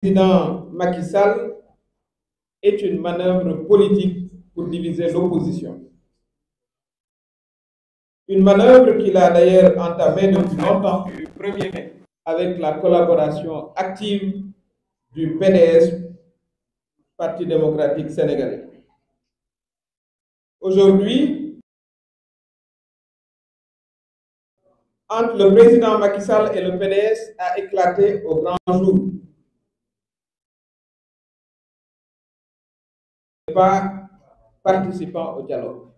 président Macky Sall est une manœuvre politique pour diviser l'opposition. Une manœuvre qu'il a d'ailleurs entamée depuis longtemps, du 1er mai, avec la collaboration active du PDS, Parti démocratique sénégalais. Aujourd'hui, entre le président Macky Sall et le PDS a éclaté au grand jour. Pas participant au dialogue.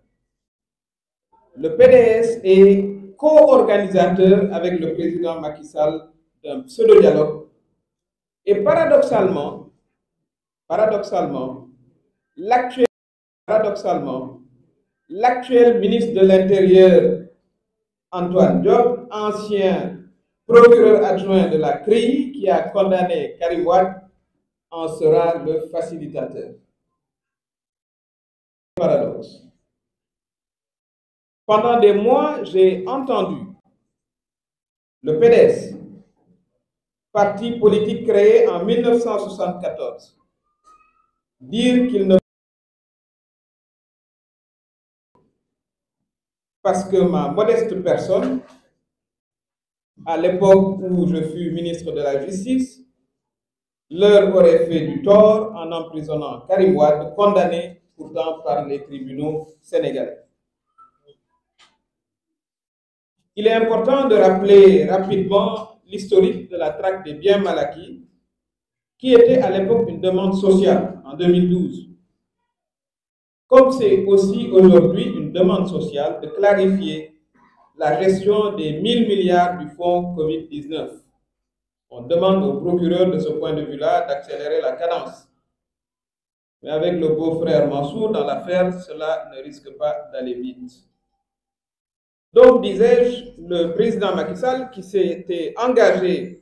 Le PDS est co-organisateur avec le président Macky Sall d'un pseudo-dialogue et paradoxalement, l'actuel ministre de l'Intérieur, Antoine Diop, ancien procureur adjoint de la CREI qui a condamné Karim Wade, en sera le facilitateur. Paradoxe. Pendant des mois, j'ai entendu le PDS, parti politique créé en 1974, dire qu'il ne... Parce que ma modeste personne, à l'époque où je fus ministre de la Justice, leur aurait fait du tort en emprisonnant Karim Wade, condamné pourtant par les tribunaux sénégalais. Il est important de rappeler rapidement l'historique de la traque des biens mal acquis, qui était à l'époque une demande sociale en 2012. Comme c'est aussi aujourd'hui une demande sociale de clarifier la gestion des 1000 milliards du fonds Covid-19. On demande au procureur de ce point de vue-là d'accélérer la cadence. Mais avec le beau-frère Mansour dans l'affaire, cela ne risque pas d'aller vite. Donc, disais-je, le président Macky Sall, qui s'était engagé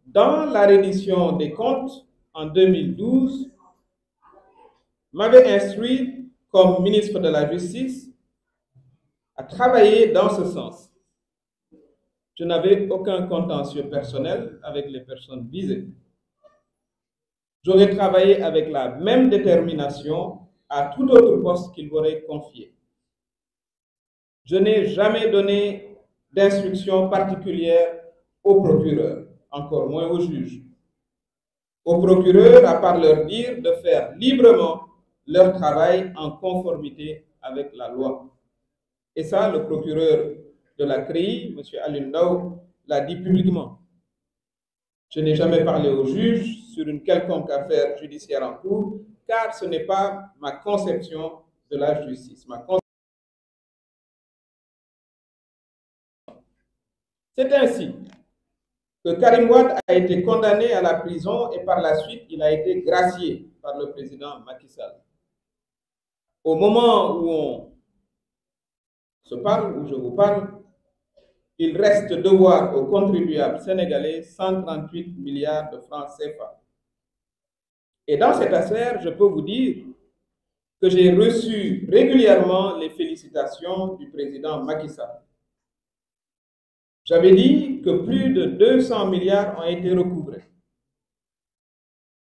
dans la reddition des comptes en 2012, m'avait instruit comme ministre de la Justice à travailler dans ce sens. Je n'avais aucun contentieux personnel avec les personnes visées. J'aurais travaillé avec la même détermination à tout autre poste qu'il m'aurait confié. Je n'ai jamais donné d'instruction particulière au procureur, encore moins au juge. Au procureur, à part leur dire de faire librement leur travail en conformité avec la loi. Et ça, le procureur de la CREI, M. Alioune Ndao, l'a dit publiquement. Je n'ai jamais parlé au juge sur une quelconque affaire judiciaire en cours, car ce n'est pas ma conception de la justice. C'est ainsi que Karim Wade a été condamné à la prison et par la suite, il a été gracié par le président Macky Sall. Au moment où on se parle, où je vous parle, il reste devoir aux contribuables sénégalais 138 milliards de francs CFA. Et dans cette affaire, je peux vous dire que j'ai reçu régulièrement les félicitations du président Macky Sall. J'avais dit que plus de 200 milliards ont été recouvrés.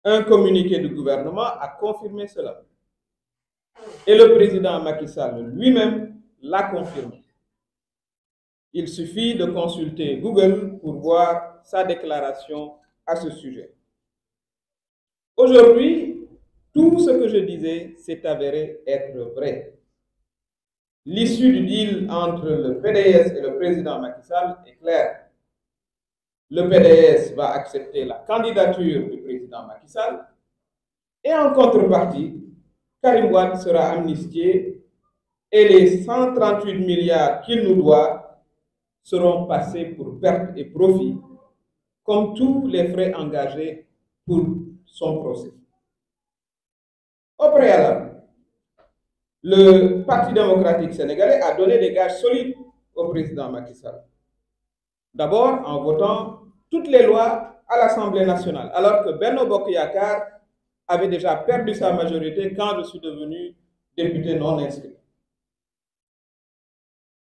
Un communiqué du gouvernement a confirmé cela. Et le président Macky Sall lui-même l'a confirmé. Il suffit de consulter Google pour voir sa déclaration à ce sujet. Aujourd'hui, tout ce que je disais s'est avéré être vrai. L'issue du deal entre le PDS et le président Macky Sall est claire. Le PDS va accepter la candidature du président Macky Sall et en contrepartie, Karim Wade sera amnistié et les 138 milliards qu'il nous doit seront passés pour perte et profit, comme tous les frais engagés pour son procès. Au préalable, le Parti démocratique sénégalais a donné des gages solides au président Macky Sall. D'abord en votant toutes les lois à l'Assemblée nationale, alors que Benno Bokk Yakaar avait déjà perdu sa majorité quand je suis devenu député non inscrit.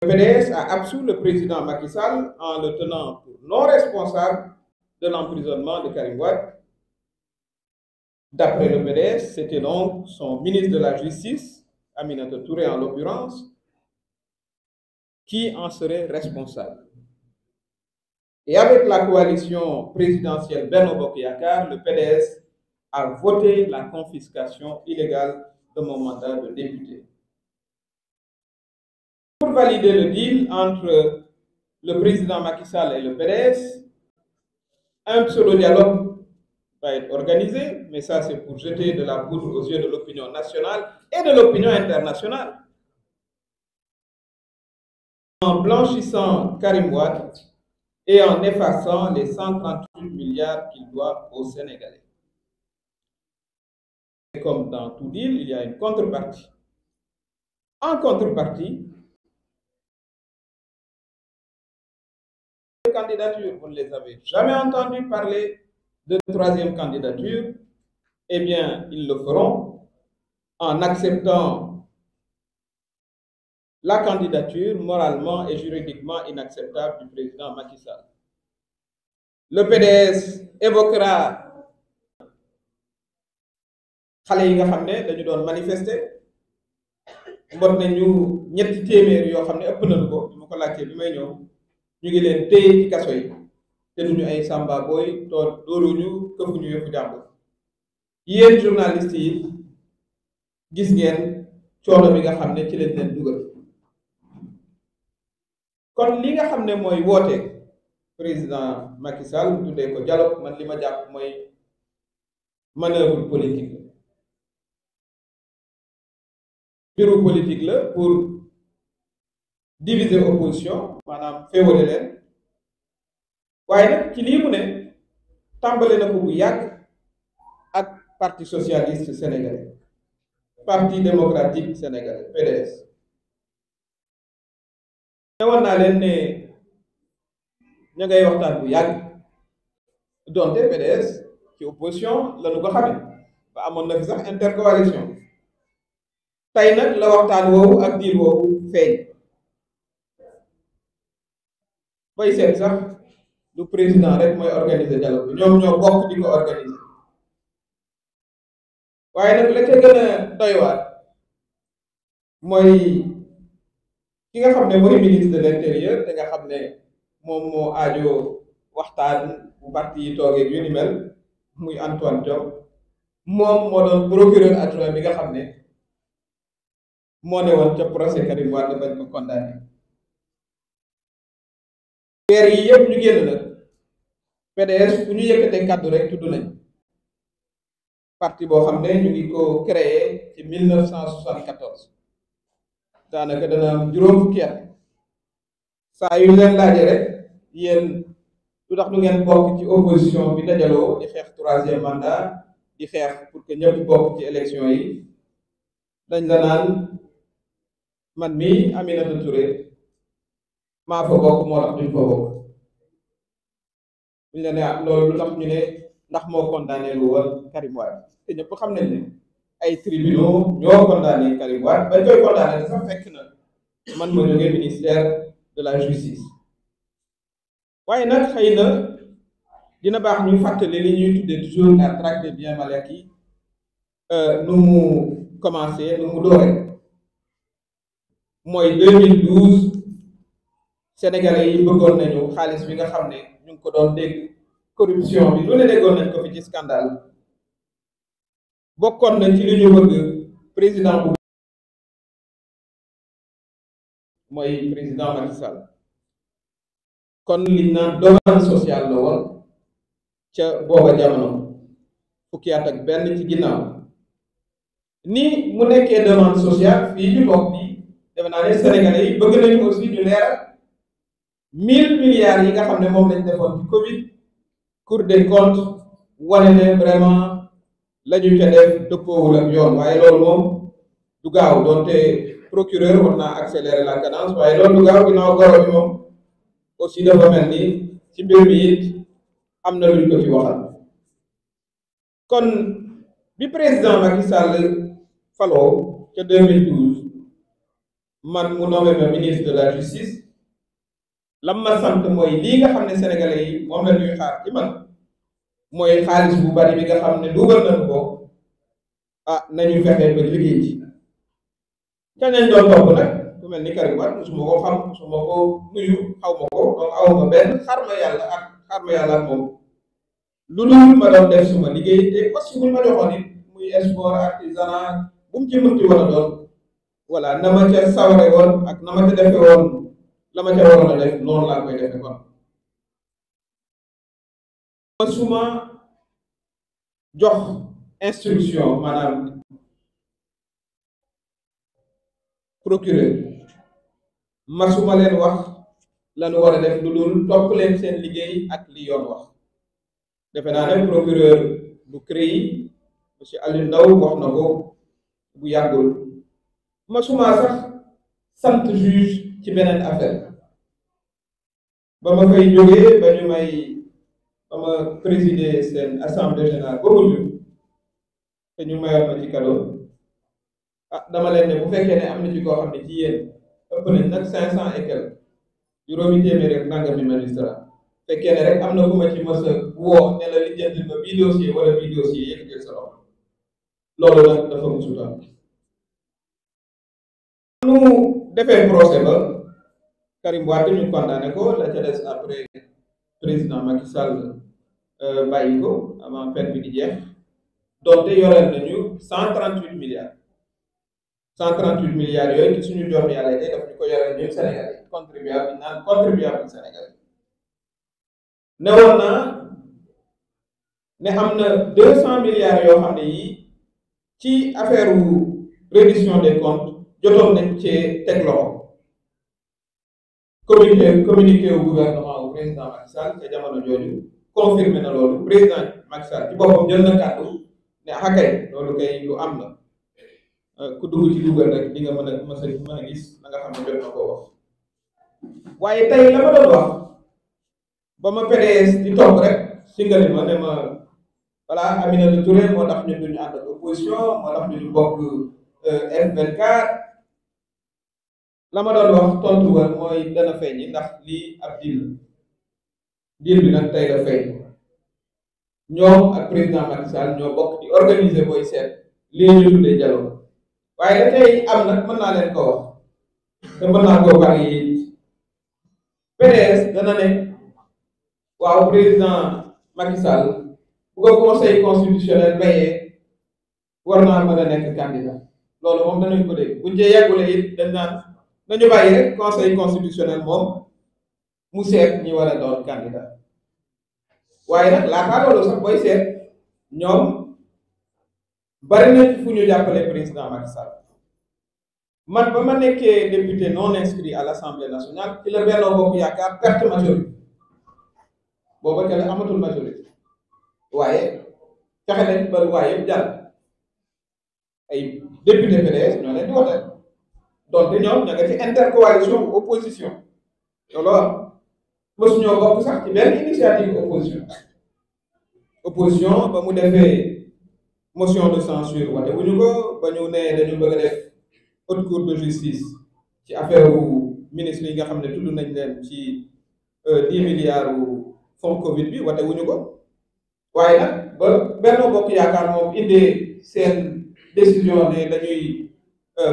Le PDS a absous le président Macky Sall en le tenant pour non responsable de l'emprisonnement de Karim Wade D'après le PDS, c'était donc son ministre de la Justice, Aminata Touré en l'occurrence, qui en serait responsable. Et avec la coalition présidentielle Benno Bokk Yakaar, le PDS a voté la confiscation illégale de mon mandat de député. Pour valider le deal entre le président Macky Sall et le PDS, un pseudo-dialogue va être organisé, mais ça c'est pour jeter de la poudre aux yeux de l'opinion nationale et de l'opinion internationale. En blanchissant Karim Wade et en effaçant les 138 milliards qu'il doit aux Sénégalais. Et comme dans tout deal, il y a une contrepartie. En contrepartie, les candidatures, vous ne les avez jamais entendu parler de troisième candidature, eh bien, ils le feront en acceptant la candidature moralement et juridiquement inacceptable du président Macky Sall. Le PDS évoquera xale yi nga xam ne dañu doon manifester mbot nañu ñetti téeméer yoo xam ne ëpp nañu ko bi ma ko laajtee bi may ñëw ñu ngi leen téye ci kaso yi te duñu ay samba booy toog dóoruñu këfuñu yëfu jàmbur. Yéen journalistes yi gis ngeen coono bi nga xam ne ci lañ leen dugal. kon li nga xam ne mooy woote président Macky Sall tuddee ko dialogue, man li ma jàpp mooy manœuvre politique. Bureau politique la pour diviser opposition maanaam féewale leen waaye nag ci lii mu ne tàmbale na ko bu yàgg ak parti socialiste sénégalais, parti démocratique sénégalais PDS. newoon naa leen ne ña ngay waxtaan bu yàgg donte PDS ci opposition la ñu ko xamee ba amoon na fi sax intercoalition. tey nag la waxtaan woowu ak diir woowu feeñ bay seet sax du président rek mooy organiser dialogue bi ñoom ñoo bokk di ko organiser waaye nag la ca gën a doy waar mooy ki nga xam ne mooy ministre de l'intérieur te nga xam ne moom moo aajo waxtaan bu parti yi toogee yu ni mel muy Antoine Diome moom moo doon procureur adjoint bi nga xam ne moo ne woon ca procès Karim Wade bañ ko condamné. weer yi yëpp ñu génn nag PDS fu ñu yëkkatee kàddu rek tudd nañ parti boo xam ne ñu ngi ko créé ci 1974 daanaka dana am juróom fukki at saa yu leen laajee rek yéen lu tax du ngeen bokk ci opposition bi dajaloo di xeex troisième mandat di xeex pour que ñëpp bokk ci élection yi dañ la naan man mi Aminata Touré maa fa bokk moo tax duñ fa bokk buñ la ne loolu lu tax ñu ne ndax moo condamné lu woon Karim Wade te ñëpp xam nañ ne ay tribunaux ñoo condamné Karim Wade bañ koy condamné sax fekk na man ma jógee ministère de la justice. waaye nag xëy na dina baax ñu fàttali li ñuy tuddee toujours la traque des biens mal acquis nu mu commencé nu mu doore mooy 2012 sénégalais yi bëggoon nañu xaalis bi nga xam ne ñu ngi ko doon dégg corruption bi lu ne déggoon nañ ko fi ci scandale bokkoon nañ ci li ñu bëgg président bu mooy président Macky Sall kon liñ naan domaine social la woon ca booba jamono fukki at ak benn ci ginnaaw ni mu nekkee demande sociale fii ñu toog bi defe naa ne sénégalais yi bëgg nañu aussi ñu leeral 1000 milliards yi nga xam ne moom lañ defoon ci Covid Cour des comptes wane ne vraiment la ñu ca def dëppoowul ak yoon waaye loolu moom du gaaw doonte procureur war naa accélérer la cadence waaye loolu du gaaw ginnaaw goro bi moom aussi dafa mel ni ci mbir mi it am na luñ ko ci waxal. kon bi président Macky Sall faloo ca 2012 man mu nommé ma ministre de la justice lam ma sant mooy lii nga xam ne sénégalais yi moom la ñuy xaar ci man mooy xaalis bu bari bi nga xam ne dugal nañu ko ah nañu fexe ba liggéey ci kañ lañ doon topp nag ku mel ni Karim Wade musuma ko xam musuma ko nuyu xaw ma ko donc aw ma benn xarma yàlla ak moom lu dul ma doon def suma liggéey te aussi buñ ma joxoon it muy sport artisanat bu mu ci mënti war a doon voilà na ma ca saware woon ak na ma ca defe woon la ma ca waroon a def noonu laa koy defe kon masuma jox instruction maanaam procureur masuma leen wax lanu war a def lu dul topp leen seen liggéey ak li yoon wax defe naa ne procureur bu CREI monsieur Aliou Ndao wax na ko bu yàggul masuma sax sant juge ci beneen affaire ba ma fay jógee ba ñu may ba ma présider seen assemblée générale ba mujj te ñu mayoon ma ci cadeau ah dama leen ne bu fekkee ne am na ci koo xam ne ci yéen ëpp nañ nag 500 et quelques juróomi téeméer ak nangami magistrat fekkee ne rek am na ku ma ci mës a woo ne la lijjantil ma bii dossier wala bii dossier yëkkatil sa loxo loolu nag dafa musut am nu defee procès ba Karim Wade ñu condamné ko la ca des après président Macky Sall bàyyi ko avant peine bi di jeex donte yoreel nañu 138 milliards 138 milliards yooyu ci suñu jox yàlla tey daf ñu ko yoreel ñun Sénégal yi contribuable bi naan contribuable Sénégal yi ne woon naa ne am na 200 milliards yoo xam ne yi ci affaire reddition des comptes jotoon nañ cee teg loxo communiqué au gouvernement au président Macky Sall ca jamono jooju confirmé na loolu président Macky Sall ci boppam jël na kàddu ne akay loolu kay lu am la ku dugg ci Google rek di nga mën a gis la nga xam ne jot na koo wax waaye tey la ma doon wax ba ma PDS di topp rek singali ma ne ma voilà Aminata Touré moo tax ñun duñu ànd ak opposition moo tax ñu bokk F24 la ma doon wax tontu wa mooy dana feeñ ndax lii ab deal bi nag tey la feeñ ñoom ak président Macky Sall ñoo bokk di organiser booy seet lii ñu tuddee dialogue waaye da tey am nag mën naa leen ko wax te mën naa koo bari it PDS dana ne waaw président Macky Sall bu ko conseil constitutionnel mayee war naa mën a nekk candidat loolu moom danañ ko dégg buñ cee yàggule it dañ naan nañu bàyyi rek conseil constitutionnel moom mu seet ñi war a doon candidat waaye nag laataa loolu sax booy seet ñoom bari na fu ñu jàppale président Macky Sall man ba ma nekkee député non inscrit à l'Assemblée nationale ci la Benno Bokk Yaakaar perte majorité booba kenn amatul majorité waaye fexe nañ ba waaye yëpp jàll ay député PDS ñoo leen di wote donte ñoom ña nga ci intercoalition opposition loolu am mësuñoo bokk sax ci benn initiative opposition ba mu defee motion de censure wate wuñu ko ba ñu ne dañu bëgg a def haute cour de justice ci affaire ministre yi nga xam ne tudd nañ leen ci 10 milliards fonds Covid bi wate wuñu ko waaye nag ba Benno Bokk Yaakaar moom indee seen décision ne dañuy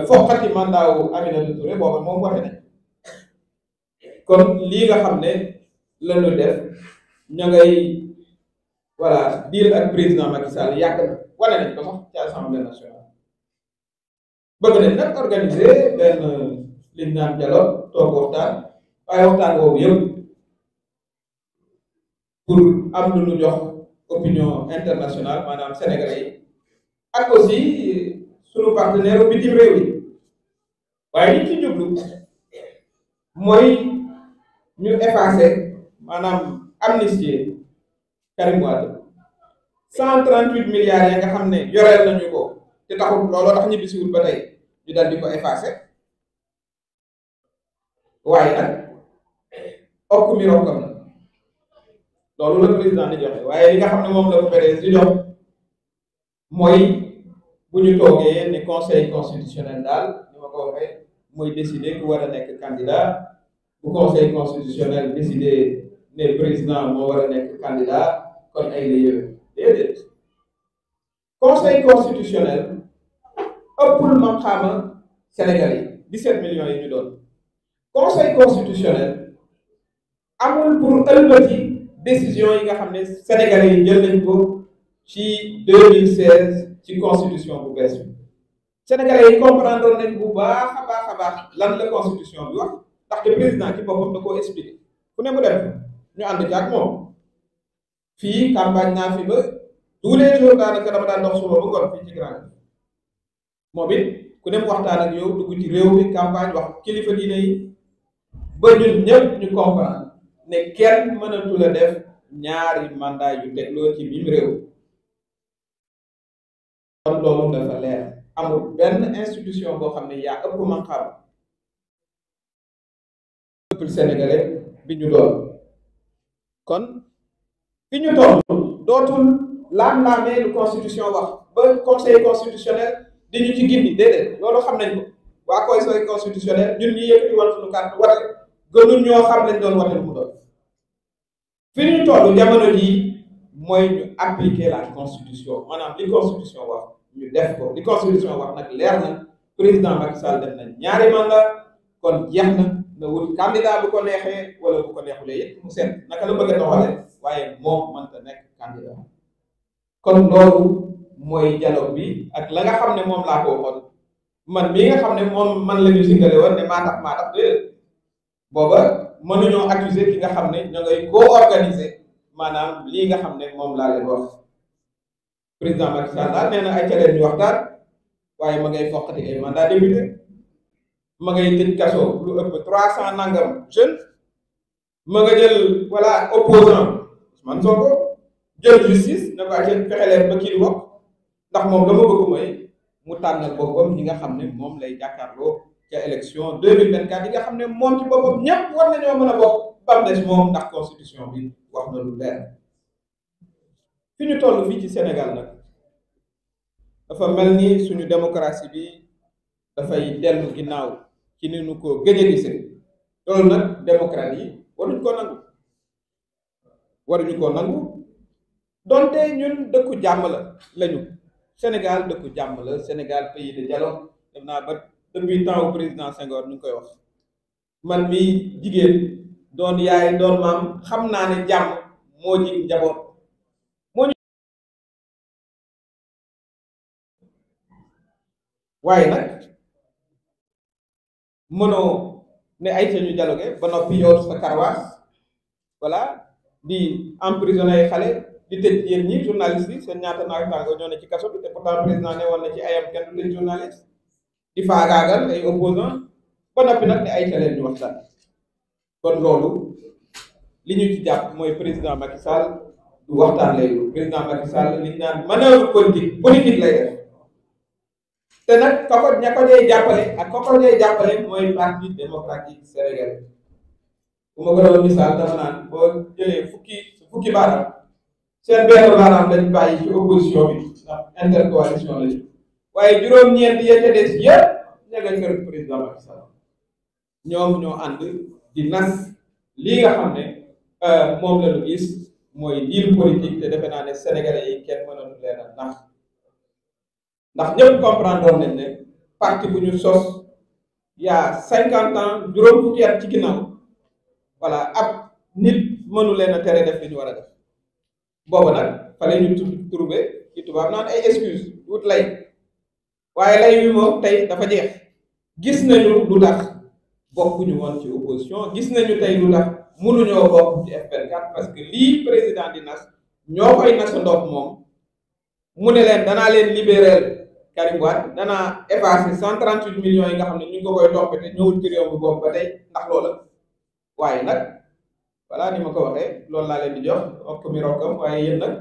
foqati mandat wu Aminata Touré booba moom waxe nañ kon lii nga xam ne lañu def ña ngay voilà deal ak président Macky Sall yàgg na wane nañ ko sax ci Assemblée nationale bëgg nañ nag organiser benn liñ naan dialogue toog waxtaan waaye waxtaan boobu yëpp pour am lu ñu jox opinion internationale maanaam sénégalais yi ak aussi sunu partenaire bitim réew yi waaye li ci jublu mooy ñu effacer maanaam amnistier Karim Wade 138 milliards ya nga xam ne yoreel nañu ko te taxul looloo tax ñibbisiwul ba tey ñu dal di ko effacer waaye nag okk mi rokkam na loolu la président di joxe waaye li nga xam ne moom la ko PDS di jox mooy bu ñu toogee ne conseil constitutionnel daal ni ma ko waxee mooy décider ku war a nekk candidat bu conseil constitutionnel décider ne président moo war a nekk candidat kon ay la yëwee déedéet conseil constitutionnel ëppul ma xaama Sénégalais yi 17 millions yi ñu doon. Conseil constitutionnel amul pour ëlbati décision yi nga xam ne Sénégalais yi jël nañ ko ci 2016 ci constitution bu bees bi Sénégalais yi comprendre nañ bu baax a baax lan la constitution bi wax ndaxte président ci boppam da koo expliqué fu ne mu dem ñu ànd ci ak moom fii campagne naa fi ba tous les jours daanaka dama daan dox suba ba ngoon fii ci grand moom it ku dem waxtaan ak yow dugg ci réew mi campagne wax kilifa diine yi ba ñun ñëpp ñu comprendre ne kenn mënatu la def ñaari mandat yu tegloo ci biir réew kon loolu dafa leer amul benn institution boo xam ne yaa ëpp maqaam peuple sénégalais bi ñu doon kon fi ñu toll dootul laam-laamee lu constitution wax ba conseil constitutionnel di ñu ci gindi déedéet loolu xam nañ ko waa conseil constitutionnel ñun ñi yëkkati woon suñu carte wate gënul ñoo xam lañ doon wate lu mu doon fi ñu toll jamono jii mooy ñu appliquer la constitution maanaam li constitution wax ñu def ko li constitution wax nag leer na président Macky Sall def na ñaari mandat kon jeex na wut candidat bu ko neexee wala bu ko neexulee yëpp mu seet naka la bëgg a doxalee waaye moom mënta nekk candidat kon loolu mooy dialogue bi ak la nga xam ne moom laa ko waxoon man mii nga xam ne moom man la ñu singale woon ne maa tax déedéet booba mënuñoo accuser ki nga xam ne ñoo ngay co-organiser maanaam lii nga xam ne moom laa leen wax président Macky Sall daal nee na ay ca leen ñu waxtaan waaye ma ngay foqati ay mandat député ma ngay tëj kaso lu ëpp 300 nangam jeune ma nga jël voilà opposant man Sonko jël justice na ko aceen fexe leen ba kii di bokk ndax moom la ma bëgg mooy mu tànnal boppam ñi nga xam ne moom lay jàkkaarloo ca élection 2024 yi nga xam ne moom ci boppam ñëpp war nañoo mën a bokk bam des moom ndax constitution bi wax na lu leer fi ñu toll fii ci Sénégal nag dafa mel ni suñu démocratie bi dafay dellu ginnaaw ci ni ñu ko gëj a gisee loolu nag démocrate yi waruñu koo nangu donte ñun dëkku jàmm lañu Sénégal dëkku jàmm la Sénégal pays de dialogue def naa ba depuis temps président Senghor ñu ngi koy wax man mi jigéen doon yaay doon maam xam naa ne jàmm moo ji njaboot moo ñu waaye nag mënoo ne ay ca ñu dialogue ba noppi yow sa karwaas voilà di emprisonné ay xale di tëj yéen ñi journaliste yi seen ñaata naataango ñoo ne ci kaso bi te pourtant président ne woon na ci ayam kenn du tëj journaliste di faagaagal ay opposant ba noppi nag ne ay ca leen ñu waxtaan kon loolu li ñu ci jàpp mooy président Macky Sall du waxtaan lay du président Macky Sall li ñu naan manœuvre politique lay def te nag ña ko dee jàppale ak ko dee jàppale mooy parti démocratique sénégalais bu ma ko doon misaal dama naan boo jëlee fukki baaraam seen benn baaraam lañ bàyyi ci opposition bi ndax intercoalition lañu waaye juróom-ñeent ya ca des yëpp ña nga kër président Macky Sall ñoom ñoo ànd di nas lii nga xam ne moom la ñu gis mooy deal politique te defe naa ne sénégalais yi kenn mënoon leen a ndax ñëpp comprendre nañ ne parti bu ñu sos yaa 50 ans juróom fukki at ci ginnaaw voilà ab nit mënu leen a tere def li ñu war a def booba nag fale ñu trouvé ci tubaab naan ay excuse wut lay waaye lay wi moom tey dafa jeex gis nañu lu tax bokkuñu woon ci opposition gis nañu tey lu tax mënuñoo bokk ci F24 parce que lii président di nas ñoo koy nasa ndox moom mu ne leen danaa leen libérer Karim Wade danaa effacer 138 millions yi nga xam ne ñu ngi ko koy toppee te ñëwul ci réew mi boobu ba tey ndax loola waaye nag voilà ni ma ko waxee loolu laa leen di jox okk mi rokkam waaye yéen nag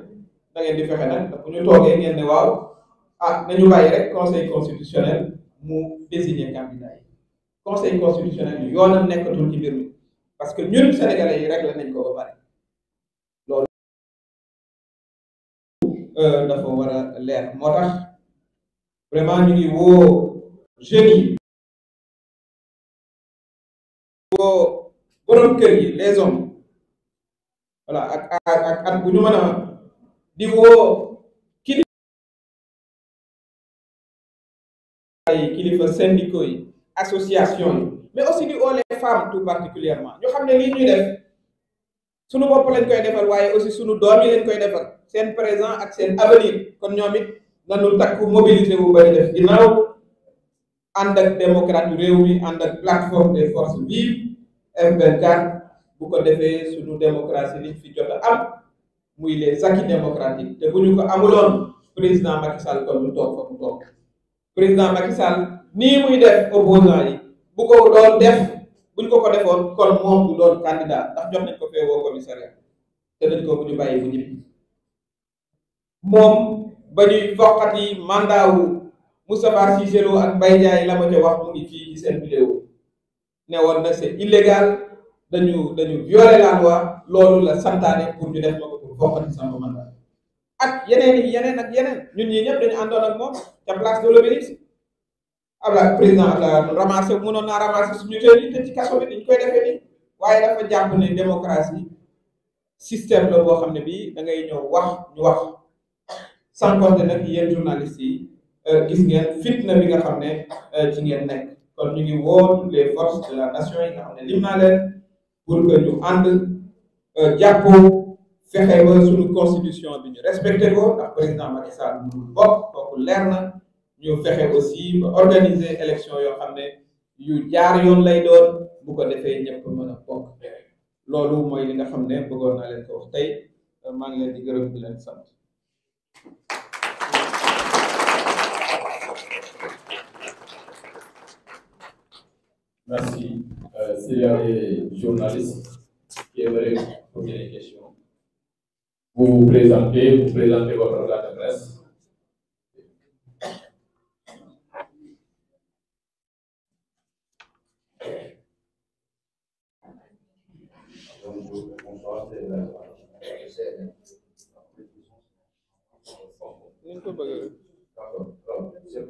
da ngeen di fexe nag bu ñu toogee ngeen ne waaw nañu bàyyi rek conseil constitutionnel mu désigner candidat yi conseil constitutionnel yi yoonam nekkatul ci mbir mi parce que ñun sénégalais yi rek la nañ ko ba pare loolu dafa war a leer moo tax vraiment ñu ngi woo jeunes yi woo borom kër yi les hommes voilà ak bu ñu mën a di woo yi kilifa syndicaux yi association yi mais aussi di oo les femmes tout particulièrement ñu xam ne lii ñuy def sunu bopp lañ koy defal waaye aussi sunu doom yi lañ koy defal seen présent ak seen avenir kon ñoom it nañu takku mobilité bu bari def ginnaaw ànd ak démocrate réew mi ànd ak plateforme des forces vives F24 bu ko defee sunu démocratie liñ fi jot a am muy les acquis démocratiques te bu ñu ko amuloon président Macky Sall kon lu toog fa mu toog président Macky Sall nii muy def opposant yi bu ko doon def buñ ko defoon kon moom du doon candidat ndax jox nañ ko fee woo commissariat te dañ ko bu ñu bàyyi bu ñibbi moom ba ñuy foqati mandat wu Moustapha Cissé Lo ak Mbaye Ndiaye la ma ca wax mu ngi fii ci seen vidéo ne woon na c'est illégal dañu violer la loi loolu la santaane pour ñu def ma ko pour foqati sama mandat ak yeneen ak yeneen ñun ñii ñëpp dañu àndoon ak moom ca place de l'Obélisque Abdoulaye président Abdoulaye ramassé mënoon naa ramassé suñu teel yi te ci kaso bi dañ koy defee nii waaye dafa jàpp ne démocratie système la boo xam ne bii da ngay ñëw wax ñu wax sans compter nag yéen journalistes yi gis ngeen fitna bi nga xam ne ci ngeen nekk kon ñu ngi woo toutes les forces de la nation yi nga xam ne lim naa leen pour que ñu ànd jàppoo fexe ba suñu constitution bi ñu respecté ko ndax président Macky Sall mënul bokk kooku leer na ñu fexe aussi ba organiser élection yoo xam ne yu jaar yoon lay doon bu ko defee ñëpp mën a bokk loolu mooy li nga xam ne bëggoon naa leen ko wax tey maa ngi leen di gërëm di leen sant. Merci. S'il y a des journalistes qui aimeraient poser des questions, vous vous présentez votre organe de presse. Bonsoir, c'est